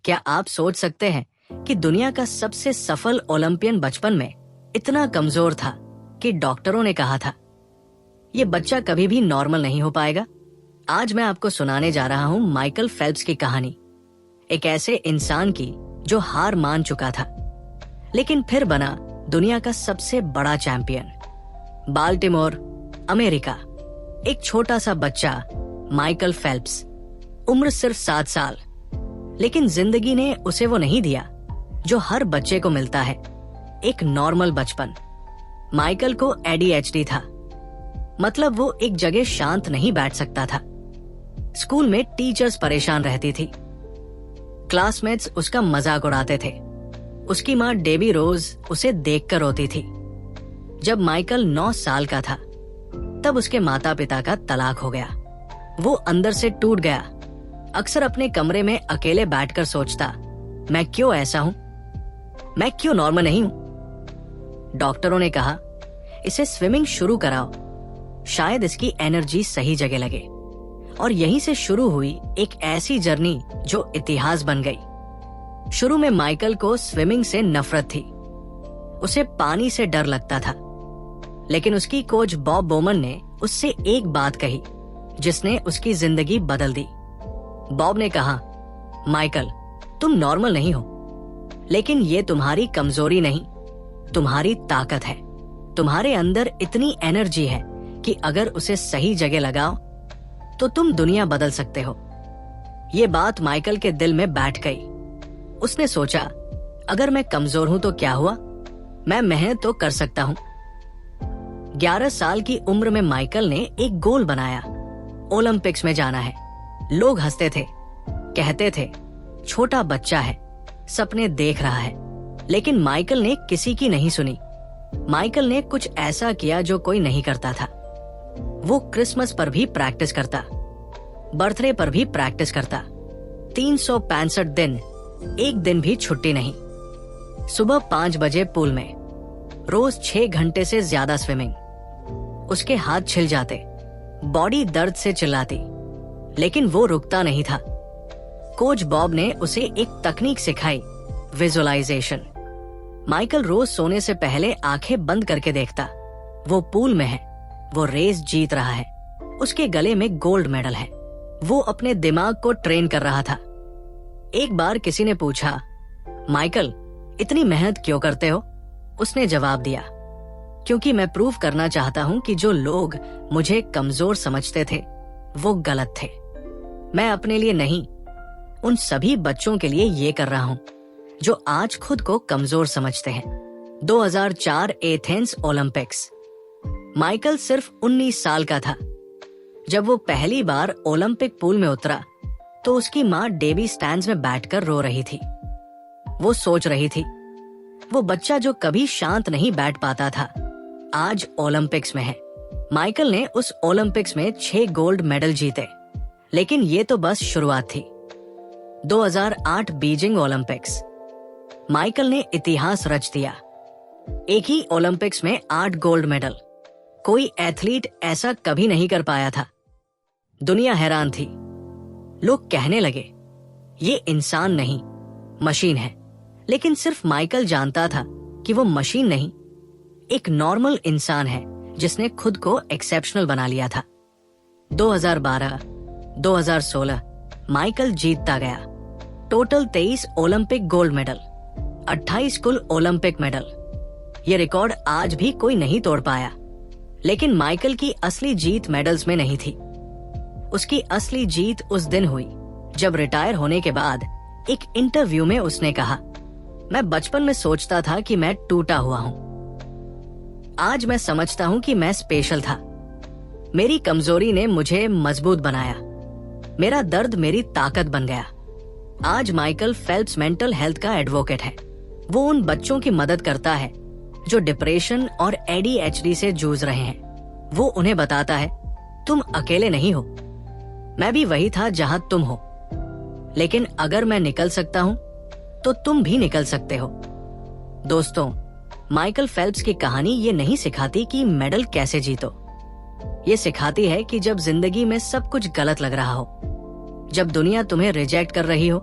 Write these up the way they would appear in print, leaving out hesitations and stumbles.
क्या आप सोच सकते हैं कि दुनिया का सबसे सफल ओलंपियन बचपन में इतना कमजोर था कि डॉक्टरों ने कहा था ये बच्चा कभी भी नॉर्मल नहीं हो पाएगा। आज मैं आपको सुनाने जा रहा हूं माइकल फेल्प्स की कहानी, एक ऐसे इंसान की जो हार मान चुका था लेकिन फिर बना दुनिया का सबसे बड़ा चैंपियन। Baltimore, America. एक छोटा सा बच्चा माइकल फेल्प्स, उम्र सिर्फ 7 साल, लेकिन जिंदगी ने उसे वो नहीं दिया जो हर बच्चे को मिलता है, एक नॉर्मल बचपन। माइकल को ADHD था, मतलब वो एक जगह शांत नहीं बैठ सकता था। स्कूल में टीचर्स परेशान रहती थी, क्लासमेट्स उसका मजाक उड़ाते थे। उसकी माँ डेबी रोज उसे देखकर रोती थी। जब माइकल 9 साल का था तब उसके माता पिता का तलाक हो गया। वो अंदर से टूट गया। अक्सर अपने कमरे में अकेले बैठकर सोचता, मैं क्यों ऐसा हूं, मैं क्यों नॉर्मल नहीं हूं। डॉक्टरों ने कहा इसे स्विमिंग शुरू कराओ, शायद इसकी एनर्जी सही जगह लगे। और यहीं से शुरू हुई एक ऐसी जर्नी जो इतिहास बन गई। शुरू में माइकल को स्विमिंग से नफरत थी, उसे पानी से डर लगता था, लेकिन उसकी कोच बॉब बोमन ने उससे एक बात कही जिसने उसकी जिंदगी बदल दी। बॉब ने कहा, माइकल तुम नॉर्मल नहीं हो, लेकिन ये तुम्हारी कमजोरी नहीं, तुम्हारी ताकत है। तुम्हारे अंदर इतनी एनर्जी है कि अगर उसे सही जगह लगाओ तो तुम दुनिया बदल सकते हो। ये बात माइकल के दिल में बैठ गई। उसने सोचा, अगर मैं कमजोर हूं तो क्या हुआ, मैं मेहनत तो कर सकता हूं। 11 साल की उम्र में माइकल ने एक गोल बनाया, ओलंपिक्स में जाना है। लोग हंसते थे, कहते थे छोटा बच्चा है, सपने देख रहा है, लेकिन माइकल ने किसी की नहीं सुनी। माइकल ने कुछ ऐसा किया जो कोई नहीं करता था। वो क्रिसमस पर भी प्रैक्टिस करता, बर्थडे पर भी प्रैक्टिस करता, 365 दिन, एक दिन भी छुट्टी नहीं। सुबह 5 बजे पूल में, रोज 6 घंटे से ज्यादा स्विमिंग। उसके हाथ छिल जाते, बॉडी दर्द से चिल्लाती, लेकिन वो रुकता नहीं था। कोच बॉब ने उसे एक तकनीक सिखाई, विजुअलाइजेशन। माइकल रोज सोने से पहले आंखें बंद करके देखता, वो पूल में है, वो रेस जीत रहा है, उसके गले में गोल्ड मेडल है। वो अपने दिमाग को ट्रेन कर रहा था। एक बार किसी ने पूछा, माइकल इतनी मेहनत क्यों करते हो? उसने जवाब दिया, क्योंकि मैं प्रूव करना चाहता हूं कि जो लोग मुझे कमजोर समझते थे वो गलत थे। मैं अपने लिए नहीं, उन सभी बच्चों के लिए ये कर रहा हूं जो आज खुद को कमजोर समझते हैं। 2004 एथेंस ओलंपिक्स। माइकल सिर्फ 19 साल का था। जब वो पहली बार ओलंपिक पूल में उतरा तो उसकी माँ डेबी स्टैंड्स में बैठकर रो रही थी। वो सोच रही थी, वो बच्चा जो कभी शांत नहीं बैठ पाता था आज ओलंपिक्स में है। माइकल ने उस ओलंपिक्स में 6 गोल्ड मेडल जीते, लेकिन ये तो बस शुरुआत थी। 2008 बीजिंग ओलंपिक्स। माइकल ने इतिहास रच दिया। एक ही ओलंपिक्स में 8 गोल्ड मेडल। कोई एथलीट ऐसा कभी नहीं कर पाया था। दुनिया हैरान थी। लोग कहने लगे, ये इंसान नहीं, मशीन है। लेकिन सिर्फ माइकल जानता था कि वो मशीन नहीं, एक नॉर्मल इंसान है जिसने खुद को एक्सेप्शनल बना लिया था। 2012, 2016 माइकल जीतता गया। टोटल 23 ओलंपिक गोल्ड मेडल, 28 कुल ओलंपिक मेडल। ये रिकॉर्ड आज भी कोई नहीं तोड़ पाया। लेकिन माइकल की असली जीत मेडल्स में नहीं थी। उसकी असली जीत उस दिन हुई जब रिटायर होने के बाद एक इंटरव्यू में उसने कहा, मैं बचपन में सोचता था कि मैं टूटा हुआ हूं। आज मैं समझता हूं कि मैं स्पेशल था। मेरी कमजोरी ने मुझे मजबूत बनाया। मेरा दर्द मेरी ताकत बन गया। आज माइकल फेल्प्स मेंटल हेल्थ का एडवोकेट है। वो उन बच्चों की मदद करता है जो डिप्रेशन और ADHD से जूझ रहे हैं। वो उन्हें बताता है, तुम अकेले नहीं हो, मैं भी वही था जहां तुम हो, लेकिन अगर मैं निकल सकता हूं तो तुम भी निकल सकते हो। दोस्तों, माइकल फेल्प्स की कहानी ये नहीं सिखाती कि मेडल कैसे जीतो, ये सिखाती है कि जब जिंदगी में सब कुछ गलत लग रहा हो, जब दुनिया तुम्हें रिजेक्ट कर रही हो,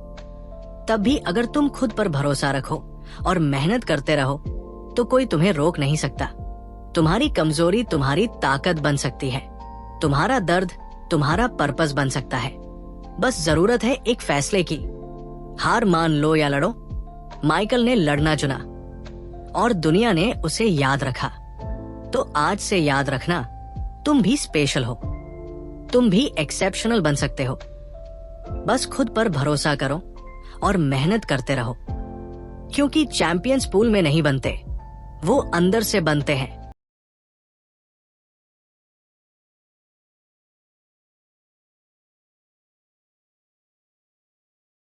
तब भी अगर तुम खुद पर भरोसा रखो और मेहनत करते रहो तो कोई तुम्हें रोक नहीं सकता। तुम्हारी कमजोरी तुम्हारी ताकत बन सकती है, तुम्हारा दर्द तुम्हारा पर्पस बन सकता है। बस जरूरत है एक फैसले की। हार मान लो या लड़ो। माइकल ने लड़ना चुना और दुनिया ने उसे याद रखा। तो आज से याद रखना, तुम भी स्पेशल हो, तुम भी एक्सेप्शनल बन सकते हो। बस खुद पर भरोसा करो और मेहनत करते रहो, क्योंकि चैंपियंस पूल में नहीं बनते, वो अंदर से बनते हैं।